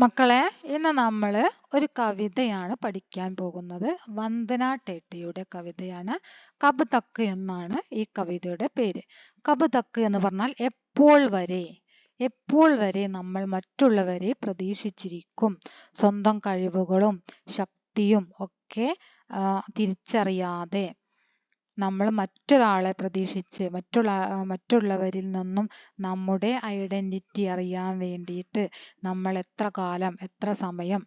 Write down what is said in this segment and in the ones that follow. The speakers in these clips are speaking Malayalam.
മക്കളെ, ഇന്ന് നമ്മൾ ഒരു കവിതയാണ് പഠിക്കാൻ പോകുന്നത്. വന്ദന ടേട്ടയുടെ കവിതയാണ്. കബ് തക്ക് എന്നാണ് ഈ കവിതയുടെ പേര്. കബ് തക്ക് എന്ന് പറഞ്ഞാൽ എപ്പോൾ വരെ, എപ്പോൾ വരെ നമ്മൾ മറ്റുള്ളവരെ പ്രതീക്ഷിച്ചിരിക്കും. സ്വന്തം കഴിവുകളും ശക്തിയും ഒക്കെ തിരിച്ചറിയാതെ നമ്മൾ മറ്റൊരാളെ പ്രതീക്ഷിച്ച് മറ്റുള്ളവരിൽ നിന്നും നമ്മുടെ ഐഡന്റിറ്റി അറിയാൻ വേണ്ടിയിട്ട് നമ്മൾ എത്ര കാലം, എത്ര സമയം,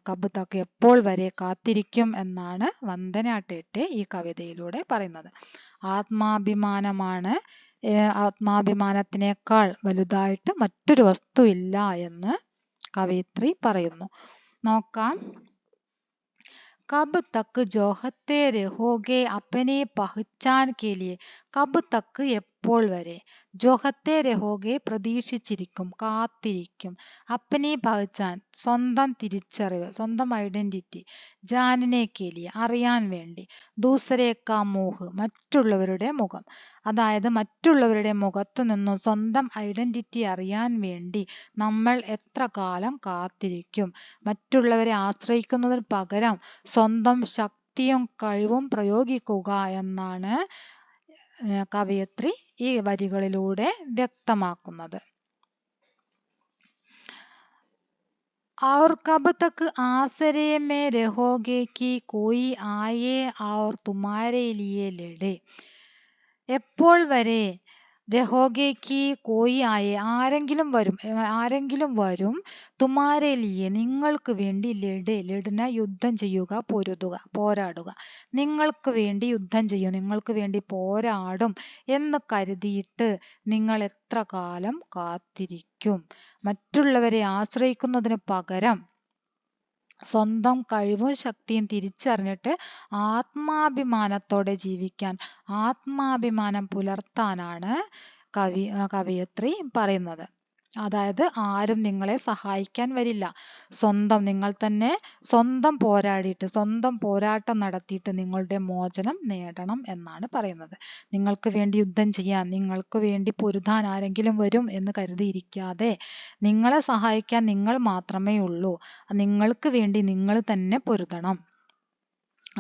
കബ് തക്ക് എപ്പോൾ വരെ കാത്തിരിക്കും എന്നാണ് വന്ദന ടേട്ടെ ഈ കവിതയിലൂടെ പറയുന്നത്. ആത്മാഭിമാനമാണ്, ആത്മാഭിമാനത്തിനേക്കാൾ വലുതായിട്ട് മറ്റൊരു വസ്തു ഇല്ല എന്ന് കവയിത്രി പറയുന്നു. നോക്കാം. कब तक जोहते रहोगे अपने पहचान के लिए. कब तक എപ്പോൾ വരെ, ജോഹത്തെ രഹോഗെ പ്രതീക്ഷിച്ചിരിക്കും, കാത്തിരിക്കും, അപ്പനെ പഹച്ചാൻ സ്വന്തം തിരിച്ചറിവ്, സ്വന്തം ഐഡന്റിറ്റി, ജാനനെ കേലിയ അറിയാൻ വേണ്ടി, ദൂസരേക്കാ മോഹ് മറ്റുള്ളവരുടെ മുഖം, അതായത് മറ്റുള്ളവരുടെ മുഖത്തു നിന്നും സ്വന്തം ഐഡന്റിറ്റി അറിയാൻ വേണ്ടി നമ്മൾ എത്ര കാലം കാത്തിരിക്കും. മറ്റുള്ളവരെ ആശ്രയിക്കുന്നതിന് പകരം സ്വന്തം ശക്തിയും കഴിവും പ്രയോഗിക്കുക എന്നാണ് കവയിത്രി ഈ വരികളിലൂടെ വ്യക്തമാക്കുന്നത്. और कब तक आसरे में रहोगे कि कोई आए और तुम्हारे लिए लड़े. എപ്പോൾ വരെ, രഹോഗേക്ക് കോയി ആയെ ആരെങ്കിലും വരും, തുമാരെ ലിയെ നിങ്ങൾക്ക് വേണ്ടി, ലഡ്ന യുദ്ധം ചെയ്യുക, പോരാടുക, നിങ്ങൾക്ക് വേണ്ടി യുദ്ധം ചെയ്യും, നിങ്ങൾക്ക് വേണ്ടി പോരാടും എന്ന് കരുതിയിട്ട് നിങ്ങൾ എത്ര കാലം കാത്തിരിക്കും. മറ്റുള്ളവരെ ആശ്രയിക്കുന്നതിന് പകരം സ്വന്തം കഴിവും ശക്തിയും തിരിച്ചറിഞ്ഞിട്ട് ആത്മാഭിമാനത്തോടെ ജീവിക്കാൻ, ആത്മാഭിമാനം പുലർത്താനാണ് കവയിത്രി പറയുന്നത്. അതായത് ആരും നിങ്ങളെ സഹായിക്കാൻ വരില്ല. നിങ്ങൾ തന്നെ സ്വന്തം പോരാടിയിട്ട്, സ്വന്തം പോരാട്ടം നടത്തിയിട്ട് നിങ്ങളുടെ മോചനം നേടണം എന്നാണ് പറയുന്നത്. നിങ്ങൾക്ക് വേണ്ടി യുദ്ധം ചെയ്യാൻ, നിങ്ങൾക്ക് വേണ്ടി പൊരുതാൻ ആരെങ്കിലും വരും എന്ന് കരുതിയിരിക്കാതെ നിങ്ങളെ സഹായിക്കാൻ നിങ്ങൾ മാത്രമേ ഉള്ളൂ. നിങ്ങൾക്ക് വേണ്ടി നിങ്ങൾ തന്നെ പൊരുതണം.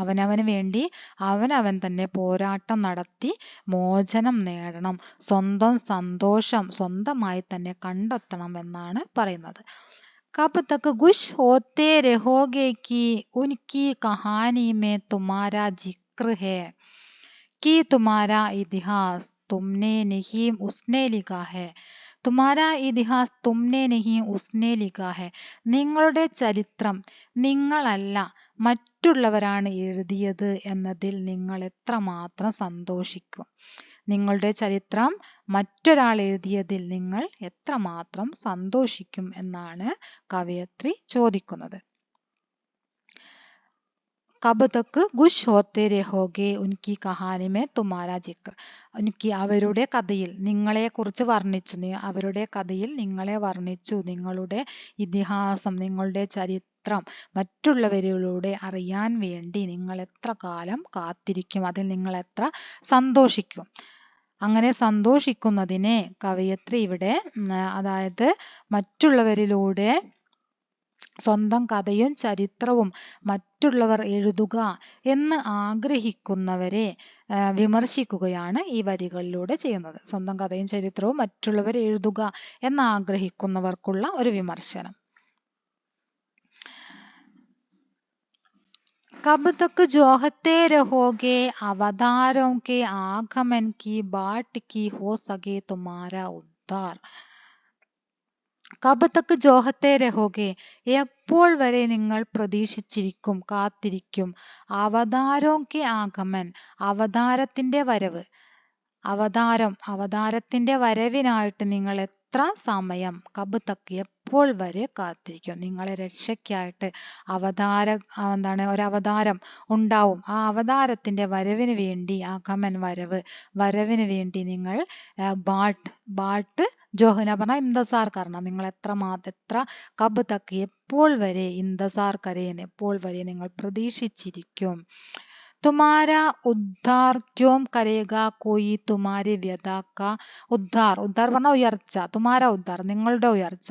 അവനവന് വേണ്ടി അവനവൻ തന്നെ പോരാട്ടം നടത്തി മോചനം നേടണം. സ്വന്തം സന്തോഷം സ്വന്തമായി തന്നെ കണ്ടെത്തണം എന്നാണ് പറയുന്നത്. कब तक गुश होते रहोगे कि उनकी कहानी में तुम्हारा जिक्र है, कि तुम्हारा इतिहास तुमने नहीं उसने लिखा है. തുമാരാ ഇതിഹാസ് തുമ്നെ നഹി ഉസ്നെ ലിഖാ ഹെ. നിങ്ങളുടെ ചരിത്രം നിങ്ങളല്ല മറ്റുള്ളവരാണ് എഴുതിയത് എന്നതിൽ നിങ്ങൾ എത്രമാത്രം സന്തോഷിക്കും. നിങ്ങളുടെ ചരിത്രം മറ്റൊരാൾ എഴുതിയതിൽ നിങ്ങൾ എത്രമാത്രം സന്തോഷിക്കും എന്നാണ് കവയിത്രി ചോദിക്കുന്നത്. കബ് തക്ക് ഗുഷ് ഹോത്തെ രഹോഗെ ഉൻകി കഹാനി മേ തുമാരാ ജിക്ർ. ഉൻകി അവരുടെ കഥയിൽ നിങ്ങളെ കുറിച്ച് വർണ്ണിച്ചു, അവരുടെ കഥയിൽ നിങ്ങളെ വർണ്ണിച്ചു. നിങ്ങളുടെ ഇതിഹാസം, നിങ്ങളുടെ ചരിത്രം മറ്റുള്ളവരിലൂടെ അറിയാൻ വേണ്ടി നിങ്ങൾ എത്ര കാലം കാത്തിരിക്കും, അതിൽ നിങ്ങൾ എത്ര സന്തോഷിക്കും. അങ്ങനെ സന്തോഷിക്കുന്നതിനെ കവയിത്രി ഇവിടെ, അതായത് മറ്റുള്ളവരിലൂടെ സ്വന്തം കഥയും ചരിത്രവും മറ്റുള്ളവർ എഴുതുക എന്ന് ആഗ്രഹിക്കുന്നവരെ വിമർശിക്കുകയാണ് ഈ വരികളിലൂടെ ചെയ്യുന്നത്. സ്വന്തം കഥയും ചരിത്രവും മറ്റുള്ളവർ എഴുതുക എന്ന് ആഗ്രഹിക്കുന്നവർക്കുള്ള ഒരു വിമർശനം. कब तक जोहते रहोगे अवतारों के आगमन की बाट की हो सके तुम्हारा उद्धार. കബ് തക്ക് ജോഹത്തെ രഹോഗെ എപ്പോൾ വരെ നിങ്ങൾ പ്രതീക്ഷിച്ചിരിക്കും, കാത്തിരിക്കും. അവതാരോക്കെ ആഗമൻ അവതാരത്തിന്റെ വരവ്, അവതാരത്തിന്റെ വരവിനായിട്ട് നിങ്ങൾ എത്ര സമയം, കബ് തക്ക് എപ്പോൾ വരെ കാത്തിരിക്കും. നിങ്ങളെ രക്ഷയ്ക്കായിട്ട് ഒരവതാരം ഉണ്ടാവും. ആ അവതാരത്തിന്റെ വരവിന് വേണ്ടി, ആഗമൻ വരവിന് വേണ്ടി നിങ്ങൾ ബാട്ട് ജോഹന പറഞ്ഞ ഇന്ദസാർ കരണം, നിങ്ങൾ എത്ര കബ് തക്ക് എപ്പോൾ വരെ, ഇന്ദസാർ കരേൻ എപ്പോൾ വരെ നിങ്ങൾ പ്രതീക്ഷിച്ചിരിക്കും. തുമാരാ ഉദ്ധാർ ക്യോം കരേഗാ കോയി തുമാരി വ്യഥാക്ക. ഉദ്ധാർ ഉദ്ധാർ പറഞ്ഞ ഉയർച്ച. തുമാരാ ഉദ്ധാർ നിങ്ങളുടെ ഉയർച്ച.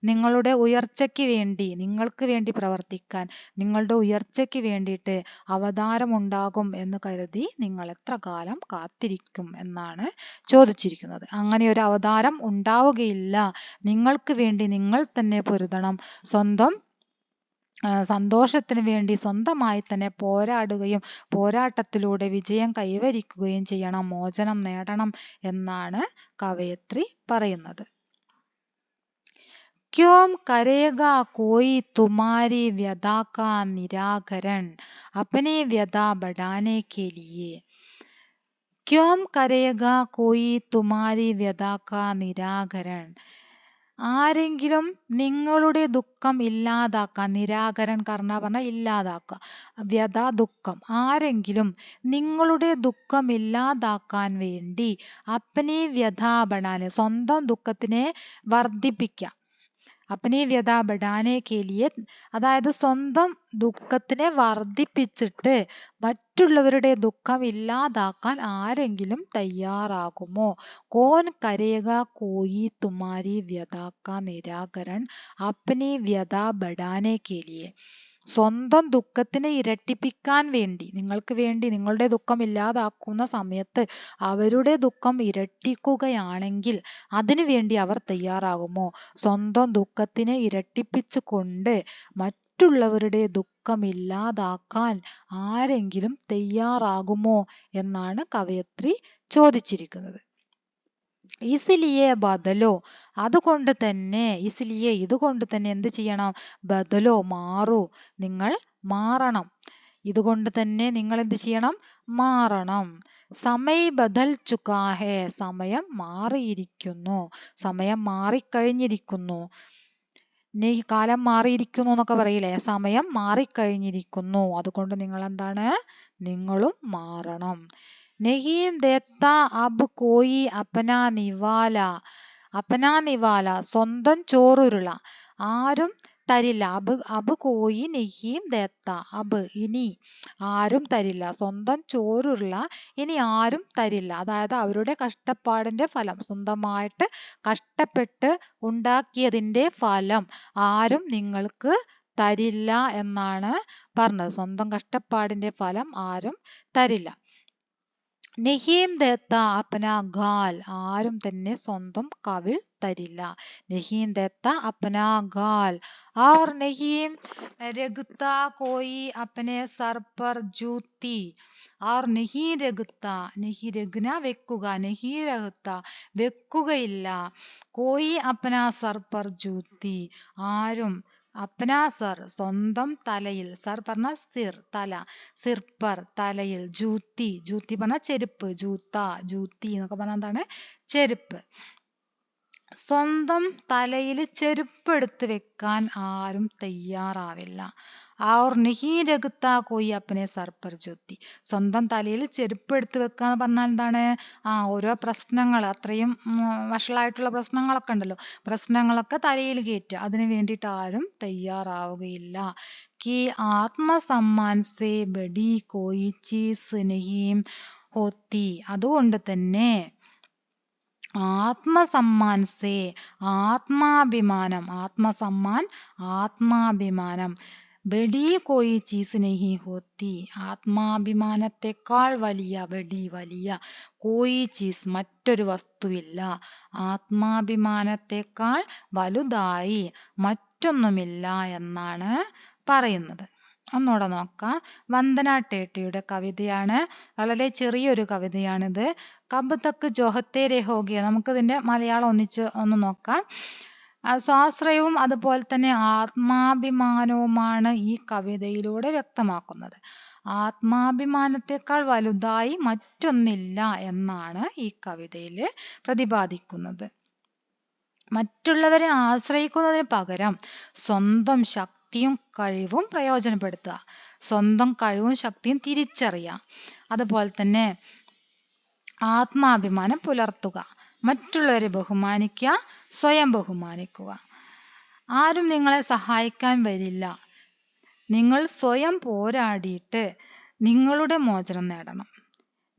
നിങ്ങളുടെ ഉയർച്ചയ്ക്ക് വേണ്ടി, നിങ്ങൾക്ക് വേണ്ടി പ്രവർത്തിക്കാൻ, നിങ്ങളുടെ ഉയർച്ചയ്ക്ക് വേണ്ടിയിട്ട് അവതാരം ഉണ്ടാകും എന്ന് കരുതി നിങ്ങൾ എത്ര കാലം കാത്തിരിക്കും എന്നാണ് ചോദിച്ചിരിക്കുന്നത്. അങ്ങനെ ഒരു അവതാരം ഉണ്ടാവുകയില്ല. നിങ്ങൾക്ക് വേണ്ടി നിങ്ങൾ തന്നെ പൊരുതണം. സ്വന്തം സന്തോഷത്തിന് വേണ്ടി സ്വന്തമായി തന്നെ പോരാടുകയും പോരാട്ടത്തിലൂടെ വിജയം കൈവരിക്കുകയും ചെയ്യണം, മോചനം നേടണം എന്നാണ് കവയത്രി പറയുന്നത്. क्यों करेगा कोई तुम्हारी व्यथा का निराकरण अपने व्यथा बढ़ाने के लिए. क्यों करेगा कोई तुम्हारी व्यथा का निराकरण. ആരെങ്കിലും നിങ്ങളുടെ ദുഃഖം ഇല്ലാതാക്കാൻ, നിരാകരൺ കർണ പറഞ്ഞ ഇല്ലാതാക്കുക, വ്യഥ ദുഃഖം, ആരെങ്കിലും നിങ്ങളുടെ ദുഃഖം ഇല്ലാതാക്കാൻ വേണ്ടി അപ്പനെ വ്യഥാ ബടാനെ സ്വന്തം ദുഃഖത്തിനെ വർദ്ധിപ്പിക്കുക. അപ്പനെ വ്യഥ ബടാനെ കേലിയെ അതായത് സ്വന്തം ദുഃഖത്തിനെ വർദ്ധിപ്പിച്ചിട്ട് മറ്റുള്ളവരുടെ ദുഃഖം ഇല്ലാതാക്കാൻ ആരെങ്കിലും തയ്യാറാകുമോ? കോൻ കരേഗ കോയി തുമാരി വ്യഥ കാ നിരാകരൺ അപ്പനെ വ്യഥ ബടാനെ കേലിയെ. സ്വന്തം ദുഃഖത്തിനെ ഇരട്ടിപ്പിക്കാൻ വേണ്ടി, നിങ്ങൾക്ക് വേണ്ടി നിങ്ങളുടെ ദുഃഖം ഇല്ലാതാക്കുന്ന സമയത്ത് അവരുടെ ദുഃഖം ഇരട്ടിക്കുകയാണെങ്കിൽ അതിനു വേണ്ടി അവർ തയ്യാറാകുമോ? സ്വന്തം ദുഃഖത്തിനെ ഇരട്ടിപ്പിച്ചു കൊണ്ട് മറ്റുള്ളവരുടെ ദുഃഖം ഇല്ലാതാക്കാൻ ആരെങ്കിലും തയ്യാറാകുമോ എന്നാണ് കവയത്രി ചോദിച്ചിരിക്കുന്നത്. ഇസിലിയെ ബദലോ അതുകൊണ്ട് തന്നെ, ഇസിലിയെ ഇതുകൊണ്ട് തന്നെ എന്ത് ചെയ്യണം? ബദലോ മാറൂ, നിങ്ങൾ മാറണം. ഇതുകൊണ്ട് തന്നെ നിങ്ങൾ എന്ത് ചെയ്യണം? മാറണം. സമയ ബദൽ ചുക്കാ ഹേ സമയം മാറിയിരിക്കുന്നു, സമയം മാറിക്കഴിഞ്ഞിരിക്കുന്നു. കാലം മാറിയിരിക്കുന്നു എന്നൊക്കെ പറയില്ലേ, സമയം മാറിക്കഴിഞ്ഞിരിക്കുന്നു. അതുകൊണ്ട് നിങ്ങൾ എന്താണ്? നിങ്ങളും മാറണം. നെഹീം ദേത്ത അബ് കോയി അപ്പനാ നിവാല. അപ്പനാ നിവാല സ്വന്തം ചോറുരുള ആരും തരില്ല. അബ് കോയി നെഹീം ദേത്ത അബ് ഇനി ആരും തരില്ല. സ്വന്തം ചോറുരുള ഇനി ആരും തരില്ല. അതായത് അവരുടെ കഷ്ടപ്പാടിന്റെ ഫലം, സ്വന്തമായിട്ട് കഷ്ടപ്പെട്ട് ഉണ്ടാക്കിയതിന്റെ ഫലം ആരും നിങ്ങൾക്ക് തരില്ല എന്നാണ് പറഞ്ഞത്. സ്വന്തം കഷ്ടപ്പാടിന്റെ ഫലം ആരും തരില്ല. നെഹീം ദേത്ത അപ്പന ഗാൽ ആരും തന്നെ സ്വന്തം കവിൾ തരില്ല. നെഹീം ദേത്ത അപ്പന ഗാൽ और नहीं रगता कोई अपने सर पर जूती. और नहीं रगता, नहीं रगന വെക്കുക, नहीं रगता വെക്കുകയില്ല, कोई अपना सर पर जूती ആരും അപ്ന സർ സ്വന്തം തലയിൽ, സർ പറഞ്ഞ സിർ തല, സിർ പർ തലയിൽ, ജൂത്തി ജൂത്തി പറഞ്ഞ ചെരുപ്പ്, ജൂത്ത ജൂത്തി എന്നൊക്കെ പറഞ്ഞാൽ എന്താണ്? ചെരുപ്പ്. സ്വന്തം തലയിൽ ചെരുപ്പ് എടുത്ത് വെക്കാൻ ആരും തയ്യാറാവില്ല. और नहीं रगता कोई अपने सर पर जूती. സ്വന്തം തലയിൽ ചെരുപ്പ് എടുത്ത് വെക്കുക എന്ന് പറഞ്ഞാൽ എന്താണ്? ഓരോ പ്രശ്നങ്ങൾ, അത്രയും വഷളായിട്ടുള്ള പ്രശ്നങ്ങളൊക്കെ ഉണ്ടല്ലോ, പ്രശ്നങ്ങളൊക്കെ തലയിൽ കയറ്റുക, അതിനു വേണ്ടിയിട്ട് ആരും തയ്യാറാവുകയില്ല. कि ആത്മസമ്മാൻ സേ ബഡി കോയി ചീസ് നഹീം ഹോത്തി. അതുകൊണ്ട് തന്നെ ആത്മസമ്മാൻ സേ ആത്മാഭിമാനം, ആത്മസമ്മാൻ ആത്മാഭിമാനം, ബഡി കോയി ചീസ് നഹീ ഹോത്തി ആത്മാഭിമാനത്തെക്കാൾ വലിയ, ബഡി വലിയ, കോയി ചീസ് മറ്റൊരു വസ്തുവില്ല, ആത്മാഭിമാനത്തെക്കാൾ വലുതായി മറ്റൊന്നുമില്ല എന്നാണ് പറയുന്നത്. ഒന്നുകൂടെ നോക്കാം. വന്ദന ടേട്ടയുടെ കവിതയാണ്, വളരെ ചെറിയൊരു കവിതയാണിത്. കബ് തക്ക് ജോഹത്തെ രഹോഗെ. നമുക്കിതിന്റെ മലയാളം ഒന്ന് നോക്കാം. സ്വാശ്രയവും അതുപോലെ തന്നെ ആത്മാഭിമാനവുമാണ് ഈ കവിതയിലൂടെ വ്യക്തമാക്കുന്നത്. ആത്മാഭിമാനത്തെക്കാൾ വലുതായി മറ്റൊന്നില്ല എന്നാണ് ഈ കവിതയിൽ പ്രതിപാദിക്കുന്നത്. മറ്റുള്ളവരെ ആശ്രയിക്കുന്നതിന് പകരം സ്വന്തം ശക്തിയും കഴിവും പ്രയോജനപ്പെടുത്തുക, സ്വന്തം കഴിവും ശക്തിയും തിരിച്ചറിയുക, അതുപോലെ തന്നെ ആത്മാഭിമാനം പുലർത്തുക, മറ്റുള്ളവരെ ബഹുമാനിക്കുക, സ്വയം ബഹുമാനിക്കുക. ആരും നിങ്ങളെ സഹായിക്കാൻ വരില്ല, നിങ്ങൾ സ്വയം പോരാടിയിട്ട് നിങ്ങളുടെ മോചനം നേടണം.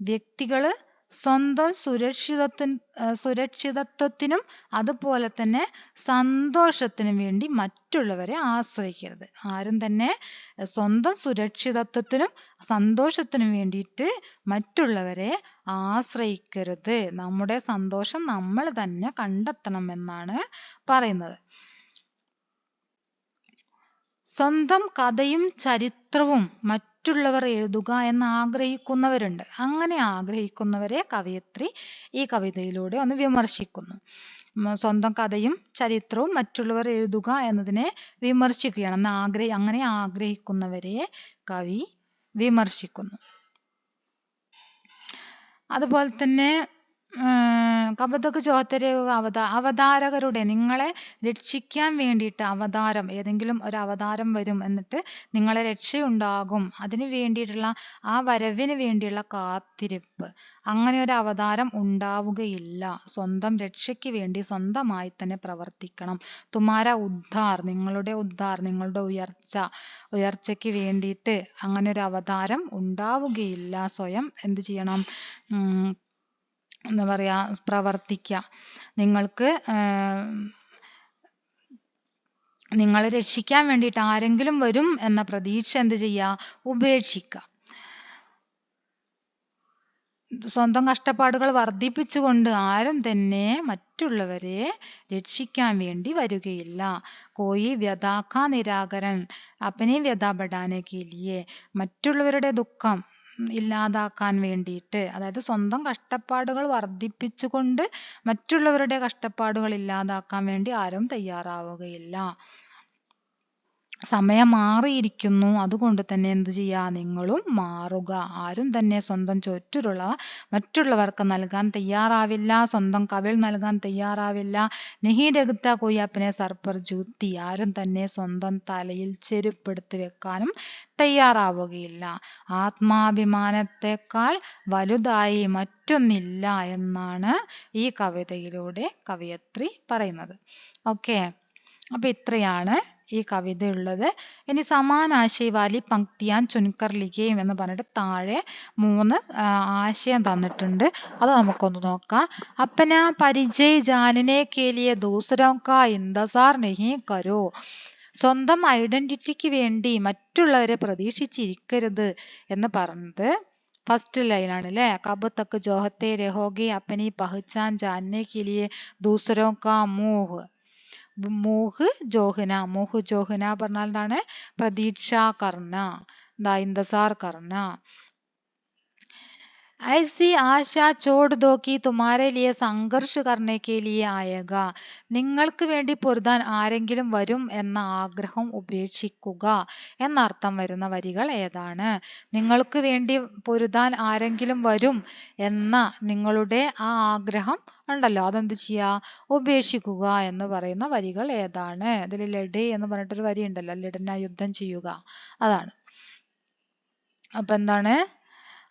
വ്യക്തികള് സ്വന്തം സുരക്ഷിതത്വത്തിനും അതുപോലെ തന്നെ സന്തോഷത്തിനും വേണ്ടി മറ്റുള്ളവരെ ആശ്രയിക്കരുത്. ആരും തന്നെ സ്വന്തം സുരക്ഷിതത്വത്തിനും സന്തോഷത്തിനും വേണ്ടിയിട്ട് മറ്റുള്ളവരെ ആശ്രയിക്കരുത്. നമ്മുടെ സന്തോഷം നമ്മൾ തന്നെ കണ്ടെത്തണം എന്നാണ് പറയുന്നത്. സ്വന്തം കഥയും ചരിത്രവും മറ്റുള്ളവർ എഴുതുക എന്ന് ആഗ്രഹിക്കുന്നവരുണ്ട്. അങ്ങനെ ആഗ്രഹിക്കുന്നവരെ കവയിത്രി ഈ കവിതയിലൂടെ ഒന്ന് വിമർശിക്കുന്നു. സ്വന്തം കഥയും ചരിത്രവും മറ്റുള്ളവർ എഴുതുക എന്നതിനെ വിമർശിക്കുകയാണ്. അങ്ങനെ ആഗ്രഹിക്കുന്നവരെ കവി വിമർശിക്കുന്നു. അതുപോലെ തന്നെ കബതക് ജോഹത്തെ അവതാരകരുടെ നിങ്ങളെ രക്ഷിക്കാൻ വേണ്ടിയിട്ട് അവതാരം, ഏതെങ്കിലും ഒരു അവതാരം വരും, എന്നിട്ട് നിങ്ങളെ രക്ഷയുണ്ടാകും, അതിന് വേണ്ടിയിട്ടുള്ള ആ വരവിന് വേണ്ടിയുള്ള കാത്തിരിപ്പ്, അങ്ങനെ ഒരു അവതാരം ഉണ്ടാവുകയില്ല. സ്വന്തം രക്ഷയ്ക്ക് വേണ്ടി സ്വന്തമായി തന്നെ പ്രവർത്തിക്കണം. തുമാര ഉദ്ധാർ, നിങ്ങളുടെ ഉയർച്ചയ്ക്ക് വേണ്ടിയിട്ട് അങ്ങനെ ഒരു അവതാരം ഉണ്ടാവുകയില്ല. സ്വയം എന്ത് ചെയ്യണം? എന്താ പറയാ, പ്രവർത്തിക്കുക. നിങ്ങളെ രക്ഷിക്കാൻ വേണ്ടിയിട്ട് ആരെങ്കിലും വരും എന്ന പ്രതീക്ഷ എന്ത് ചെയ്യുക? ഉപേക്ഷിക്കുക. സ്വന്തം കഷ്ടപ്പാടുകൾ വർദ്ധിപ്പിച്ചുകൊണ്ട് ആരും തന്നെ മറ്റുള്ളവരെ രക്ഷിക്കാൻ വേണ്ടി വരികയില്ല. കോയി വ്യഥാ നിരാകരൻ അപ്പനെ വ്യഥാ ബഡാനെ കെ ലിയെ, മറ്റുള്ളവരുടെ ദുഃഖം ഇല്ലാതാക്കാൻ വേണ്ടിയിട്ട്, അതായത് സ്വന്തം കഷ്ടപ്പാടുകൾ വർദ്ധിപ്പിച്ചുകൊണ്ട് മറ്റുള്ളവരുടെ കഷ്ടപ്പാടുകൾ ഇല്ലാതാക്കാൻ വേണ്ടി ആരും തയ്യാറാവുകയില്ല. സമയം മാറിയിരിക്കുന്നു, അതുകൊണ്ട് തന്നെ എന്ത് ചെയ്യുക? നിങ്ങളും മാറുക. ആരും തന്നെ സ്വന്തം ചുറ്റുമുള്ള മറ്റുള്ളവർക്ക് നൽകാൻ തയ്യാറാവില്ല, സ്വന്തം കവിൾ നൽകാൻ തയ്യാറാവില്ല. നെഹി രഘുത്ത കോയി അപ്പനെ സർപ്പർ ജൂത്തി, ആരും തന്നെ സ്വന്തം തലയിൽ ചെരുപ്പെടുത്ത് വെക്കാനും തയ്യാറാവുകയില്ല. ആത്മാഭിമാനത്തെക്കാൾ വലുതായി മറ്റൊന്നില്ല എന്നാണ് ഈ കവിതയിലൂടെ കവയിത്രി പറയുന്നത്. ഓക്കെ, അപ്പൊ ഇത്രയാണ് ഈ കവിത ഉള്ളത്. ഇനി സമാനാശയ വാലി പങ്ക്തിയാൻ ചുൻകർ ലിഖേം എന്ന് പറഞ്ഞിട്ട് താഴെ 3 ആശയം തന്നിട്ടുണ്ട്. അത് നമുക്കൊന്ന് നോക്കാം. അപ്പന പരിചയ് ജാനനെ കെ ലിയെ ദൂസരോं का इंतजार नहीं करो, സ്വന്തം ഐഡന്റിറ്റിക്ക് വേണ്ടി മറ്റുള്ളവരെ പ്രതീക്ഷിച്ചിരിക്കരുത് എന്ന് പറഞ്ഞത് ഫസ്റ്റ് ലൈനാണ് അല്ലേ? കബ് തക്ക് ജോഹത്തെ രഹോഗെ അപ്പനി പഹ്ചാൻ ജാനനെ കെ ലിയെ ദൂസരോं का മോഹ് ജോഹന പറഞ്ഞാൽ എന്താണ്? പ്രതീക്ഷ കർണ, ഇന്തസാർ കർണ. ऐसी आशा छोड़ दो कि तुम्हारे लिए संघर्ष करने के लिए आएगा, നിങ്ങൾക്ക് വേണ്ടി പൊരുതാൻ ആരെങ്കിലും വരും എന്ന ആഗ്രഹം ഉപേക്ഷിക്കുക എന്നർത്ഥം വരുന്ന വരികൾ ഏതാണ്? നിങ്ങൾക്ക് വേണ്ടി പൊരുതാൻ ആരെങ്കിലും വരും എന്ന നിങ്ങളുടെ ആ ആഗ്രഹം ഉണ്ടല്ലോ, അതെന്ത് ചെയ്യുക? ഉപേക്ഷിക്കുക എന്ന് പറയുന്ന വരികൾ ഏതാണ്? ഇതിൽ ലഡേ എന്ന് പറഞ്ഞിട്ടൊരു വരി ഉണ്ടല്ലോ, ലഡന യുദ്ധം ചെയ്യുക, അതാണ്. അപ്പൊ എന്താണ്?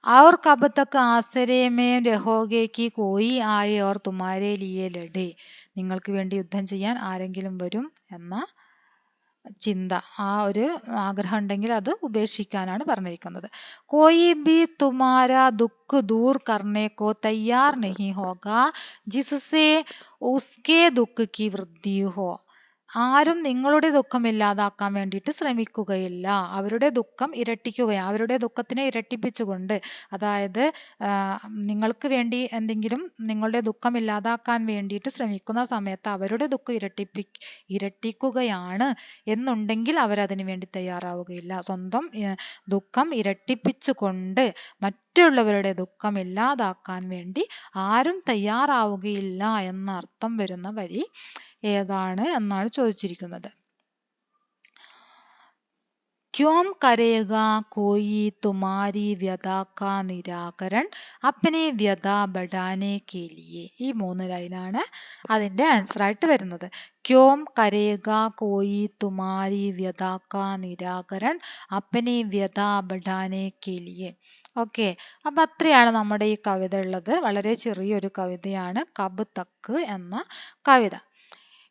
और कब तक आसरे में रहोगे कि कोई आए और तुम्हारे लिए लड़े, നിങ്ങൾക്ക് വേണ്ടി യുദ്ധം ചെയ്യാൻ ആരെങ്കിലും വരും എന്ന ചിന്ത, ആ ഒരു ആഗ്രഹം ഉണ്ടെങ്കിൽ അത് ഉപേക്ഷിക്കാനാണ് പറഞ്ഞിരിക്കുന്നത്. कोई भी तुम्हारा दुख दूर करने को तैयार नहीं होगा जिससे उसके दुख की वृद्धि हो, ആരും നിങ്ങളുടെ ദുഃഖം ഇല്ലാതാക്കാൻ വേണ്ടിയിട്ട് ശ്രമിക്കുകയില്ല. അവരുടെ ദുഃഖം അവരുടെ ദുഃഖത്തിനെ ഇരട്ടിപ്പിച്ചുകൊണ്ട്, അതായത് നിങ്ങൾക്ക് വേണ്ടി എന്തെങ്കിലും നിങ്ങളുടെ ദുഃഖം ഇല്ലാതാക്കാൻ വേണ്ടിയിട്ട് ശ്രമിക്കുന്ന സമയത്ത് അവരുടെ ദുഃഖം ഇരട്ടിക്കുകയാണ് എന്നുണ്ടെങ്കിൽ അവരതിനു വേണ്ടി തയ്യാറാവുകയില്ല. സ്വന്തം ദുഃഖം ഇരട്ടിപ്പിച്ചുകൊണ്ട് മറ്റുള്ളവരുടെ ദുഃഖം ഇല്ലാതാക്കാൻ വേണ്ടി ആരും തയ്യാറാവുകയില്ല എന്ന അർത്ഥം വരുന്ന വരി ഏതാണ് എന്നാണ് ചോദിച്ചിരിക്കുന്നത്. क्यों करेगा कोई तुम्हारी व्यथा का निराकरण अपने व्यथा बढ़ाने के लिए, ഈ 3 ലൈനാണ് അതിന്റെ ആൻസർ ആയിട്ട് വരുന്നത്. क्यों करेगा कोई तुम्हारी व्यथा का निराकरण अपने व्यथा बढ़ाने के लिए. ഓക്കെ, അപ്പൊ അത്രയാണ് നമ്മുടെ ഈ കവിത ഉള്ളത്. വളരെ ചെറിയൊരു കവിതയാണ് കബ് തക്ക് എന്ന കവിത.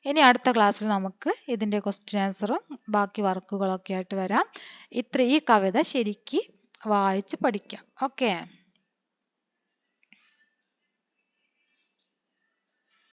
ഇനി അടുത്ത ക്ലാസ്സിൽ നമുക്ക് ഇതിന്റെ ക്വസ്റ്റ്യൻ ആൻസറും ബാക്കി വർക്കുകളൊക്കെ ആയിട്ട് വരാം. ഈ കവിത ശരിക്ക് വായിച്ച് പഠിക്കാം. ഓക്കെ.